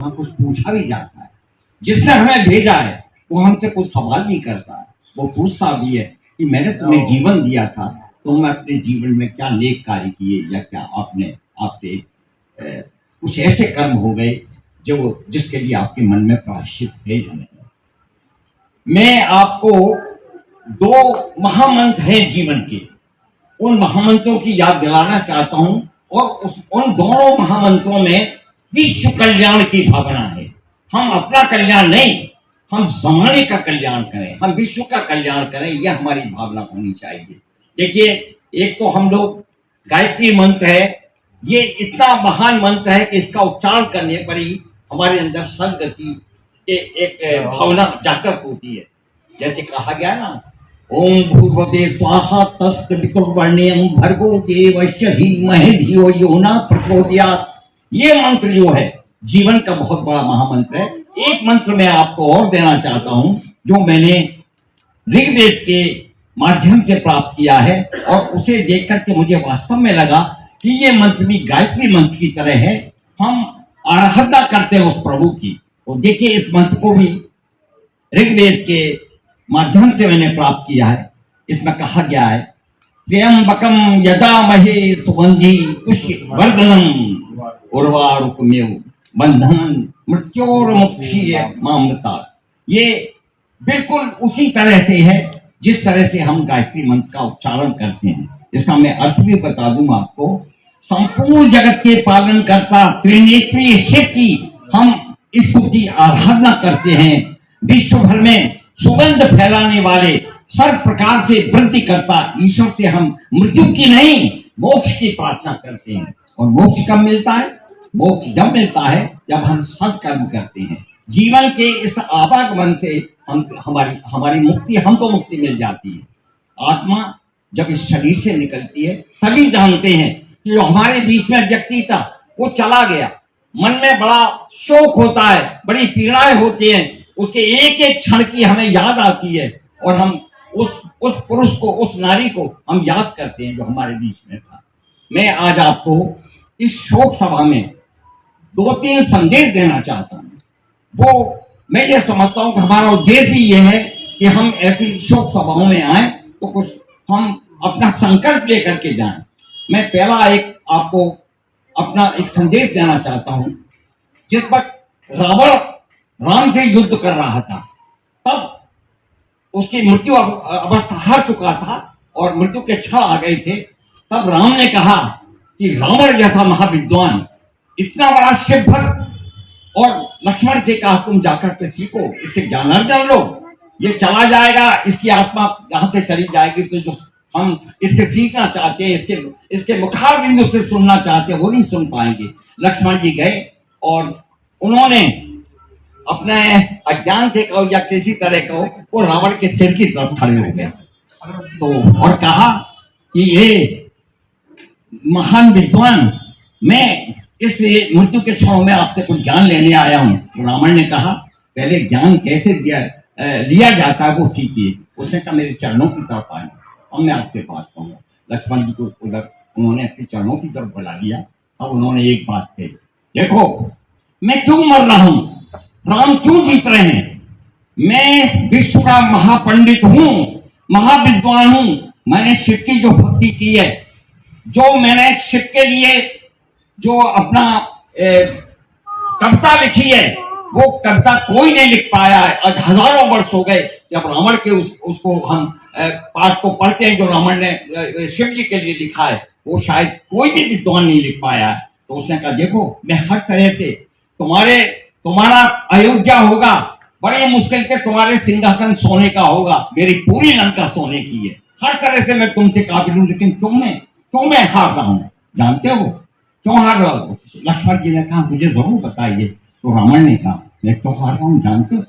वहाँ कुछ पूछा भी जाता है। जिसने हमें भेजा है वो हमसे कुछ सवाल नहीं करता है, वो पूछता भी है कि मैंने तुम्हें जीवन दिया था, तुम अपने जीवन में क्या नेक कार्य किए या क्या आपने आपसे कुछ ऐसे कर्म हो गए जो जिसके लिए आपके मन में प्रायश्चित है या नहीं। मैं आपको दो महामंत्र हैं जीवन के, उन महामंत्रों की याद दिलाना चाहता हूं और उन दोनों महामंत्रों में विश्व कल्याण की भावना है। हम अपना कल्याण नहीं, हम जमाने का कल्याण करें, हम विश्व का कल्याण करें, यह हमारी भावना होनी चाहिए। देखिए, एक तो हम लोग गायत्री मंत्र है, ये इतना महान मंत्र है कि इसका उच्चारण करने पर ही हमारे अंदर सदगति एक भावना जागृत होती है। जैसे कहा गया ना, ओम भूर्भुवस्सुः स्वाहा तत्सवितुर्वरेण्यं भर्गो देवस्य धीमहि धियो यो न प्रचोदयात्। ये मंत्र जो है जीवन का बहुत बड़ा महामंत्र है। एक मंत्र मैं आपको और देना चाहता हूं जो मैंने ऋग्वेद के माध्यम से प्राप्त किया है और उसे देख करके मुझे वास्तव में लगा कि ये मंत्र भी गायत्री मंत्र की तरह है। हम आराधना करते हैं उस प्रभु की। तो देखिए, इस मंत्र को भी ऋग्वेद के माध्यम से मैंने प्राप्त किया है। इसमें कहा गया है, त्र्यंबकम यजामहे सुगंधि पुष्टिवर्धनम उर्वारुकमेव बंधन मृत्योर्मुक्षीयमामृतात्। ये बिल्कुल उसी तरह से है जिस तरह से हम गायत्री मंत्र का उच्चारण करते हैं। इसका मैं अर्थ भी बता दूं आपको। संपूर्ण जगत के पालन करता त्रिनेत्री शिव की हम स्तुति आराधना करते हैं। विश्व भर में सुगंध फैलाने वाले सर्व प्रकार से वृद्धि करता ईश्वर से हम मृत्यु की नहीं मोक्ष की प्रार्थना करते हैं। और मोक्ष कब मिलता है? मोक्ष जब मिलता है जब हम सत्कर्म करते हैं। जीवन के इस आवागमन से हमारी मुक्ति, हमको मुक्ति मिल जाती है। आत्मा जब इस शरीर से निकलती है, सभी जानते हैं कि जो हमारे बीच में व्यक्ति था वो चला गया। मन में बड़ा शोक होता है, बड़ी पीड़ाएं होती हैं, उसके एक एक क्षण की हमें याद आती है और हम उस पुरुष को, उस नारी को हम याद करते हैं जो हमारे बीच में था। मैं आज आपको इस शोक सभा में 2-3 संदेश देना चाहता हूँ। वो मैं ये समझता हूँ कि हमारा उद्देश्य भी ये है कि हम ऐसी शोक सभाओं में आए तो कुछ हम अपना संकल्प लेकर के जाएं। मैं पहला आपको अपना एक संदेश देना चाहता हूँ। जिस वक्त रावण राम से युद्ध कर रहा था, तब उसकी मृत्यु अवस्था हार चुका था और मृत्यु के क्षण आ गए थे। तब राम ने कहा कि रावण जैसा महाविद्वान, इतना बड़ा शिव भक्त, और लक्ष्मण से कहा तुम जाकर के सीखो, इससे ज्ञानार्जन लो। ये चला जाएगा, इसकी आत्मा यहाँ से चली जाएगी, तो जो हम इससे सीखना चाहते हैं, इसके मुखार बिंदु से सुनना चाहते हैं, वो नहीं सुन पाएंगे। लक्ष्मण जी गए और उन्होंने अपने अज्ञान से कहो या किसी तरह कहो, वो रावण के सिर की तरफ खड़े हो गए तो और कहा कि ये महान विद्वान, मैं इस मृत्यु के क्षणों में आपसे कुछ ज्ञान लेने आया हूँ। तो रावण ने कहा पहले ज्ञान कैसे लिया जाता है वो सीखिए। उसने कहा मेरे चरणों की तरफ आए, अब मैं आपसे बात कहूँगा। लक्ष्मण जी को उधर उन्होंने अपने चरणों की तरफ बुला लिया। अब उन्होंने एक बात कही, देखो मैं क्यों मर रहा हूँ, राम क्यों जीत रहे हैं? मैं विश्व का महापंडित हूँ, महाविद्वान हूँ। मैंने शिव की जो भक्ति की है, जो मैंने शिव के लिए जो अपना कविता लिखी है, वो कविता कोई नहीं लिख पाया है। आज हजारों वर्ष हो गए जब रावण के उसको हम पाठ को पढ़ते हैं जो रावण ने शिव जी के लिए लिखा है, वो शायद कोई भी विद्वान नहीं लिख पाया है। तो उसने कहा देखो मैं हर तरह से तुम्हारा अयोध्या होगा, बड़ी मुश्किल से तुम्हारे सिंहासन सोने का होगा, मेरी पूरी लंका सोने की है, हर तरह से मैं तुमसे काबिल हूं, लेकिन क्यों मैं हार रहा हूं? जानते हो क्यों हार रहा हूं? लक्ष्मण जी ने कहा मुझे जरूर बताइए। तो रावण ने कहा मैं क्यों हार रहा हूं जानते हो?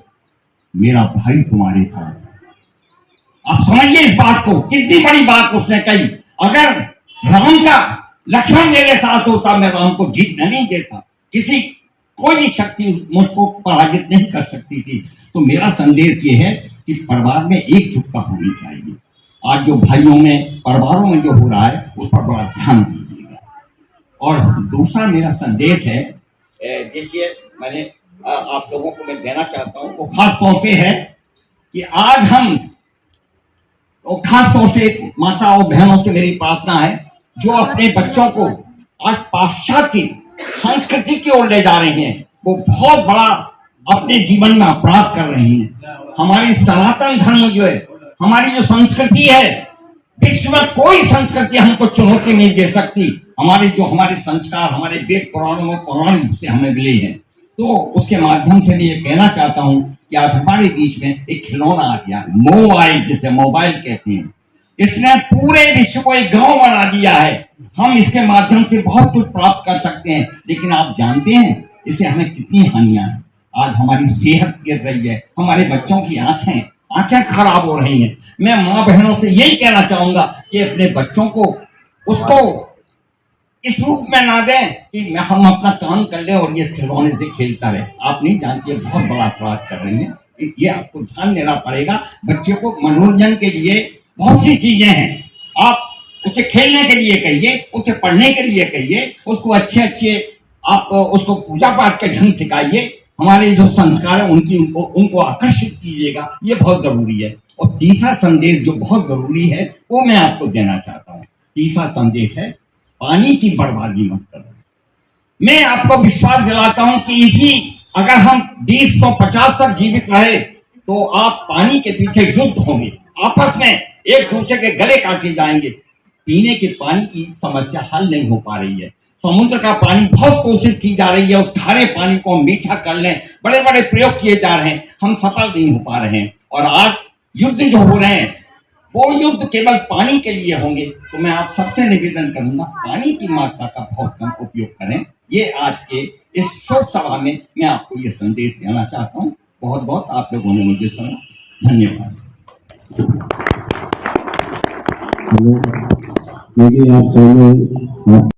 मेरा भाई तुम्हारे साथ। आप समझिए इस बात को, कितनी बड़ी बात उसने कही। अगर राम का लक्ष्मण मेरे साथ होता, मैं राम को जीतने नहीं देता, कोई भी शक्ति मुझको पराजित नहीं कर सकती थी। तो मेरा संदेश ये है कि परिवार में एकजुटता होनी चाहिए। आज जो भाइयों में, परिवारों में जो हो रहा है, उस पर बड़ा ध्यान दीजिएगा। और दूसरा मेरा संदेश है, देखिए मैंने आप लोगों को मैं देना चाहता हूँ वो खास तौर से है कि आज हम, और खास तौर से माता और बहनों से मेरी प्रार्थना है जो अपने बच्चों को आज पाश्चात्य संस्कृति की ओर ले जा रहे हैं, वो बहुत बड़ा अपने जीवन में अपराध कर रहे हैं। हमारी सनातन धर्म जो है, हमारी जो संस्कृति है, विश्व में कोई संस्कृति हमको चुनौती नहीं दे सकती। हमारे संस्कार हमारे वेद पुराणों में पौराणिक से हमें मिले हैं। तो उसके माध्यम से मैं ये कहना चाहता हूँ कि आज हमारे बीच में एक खिलौना आ गया, मोबाइल, जिसे मोबाइल कहते हैं। इसने पूरे विश्व को एक गांव बना दिया है। हम इसके माध्यम से बहुत कुछ प्राप्त कर सकते हैं, लेकिन आप जानते हैं इससे हमें कितनी हानियां हैं। आज हमारी सेहत गिर रही है, हमारे बच्चों की आंखें खराब हो रही हैं। मैं माँ बहनों से यही कहना चाहूंगा कि अपने बच्चों को उसको इस रूप में ना दें कि हम अपना काम कर ले और ये खिलौने से खेलता रहे। आप नहीं जानते बहुत बड़ा अपराध कर रहे हैं, ये आपको ध्यान देना पड़ेगा। बच्चे को मनोरंजन के लिए बहुत सी चीजें हैं, आप उसे खेलने के लिए कहिए, उसे पढ़ने के लिए कहिए, उसको अच्छे आप उसको पूजा पाठ के ढंग सिखाइए। हमारे जो संस्कार है उनको आकर्षित कीजिएगा, ये बहुत जरूरी है। और तीसरा संदेश जो बहुत जरूरी है वो मैं आपको देना चाहता हूँ। तीसरा संदेश है पानी की बर्बादी मत करो। मैं आपको विश्वास दिलाता हूं कि अगर हम 2050 तक जीवित रहे तो आप पानी के पीछे युद्ध होंगे, आपस में एक दूसरे के गले काटे जाएंगे। पीने के पानी की समस्या हल नहीं हो पा रही है। समुद्र का पानी बहुत कोशिश की जा रही है, उस खारे पानी को मीठा कर लें, बड़े बड़े प्रयोग किए जा रहे हैं, हम सफल नहीं हो पा रहे हैं। और आज युद्ध जो हो रहे हैं वो युद्ध केवल पानी के लिए होंगे। तो मैं आप सबसे निवेदन करूंगा पानी की मात्रा का बहुत कम उपयोग करें। ये आज के इस शोक सभा में मैं आपको ये संदेश देना चाहता हूँ। बहुत बहुत आप लोगों ने मुझे सुना, धन्यवाद। देखिए आप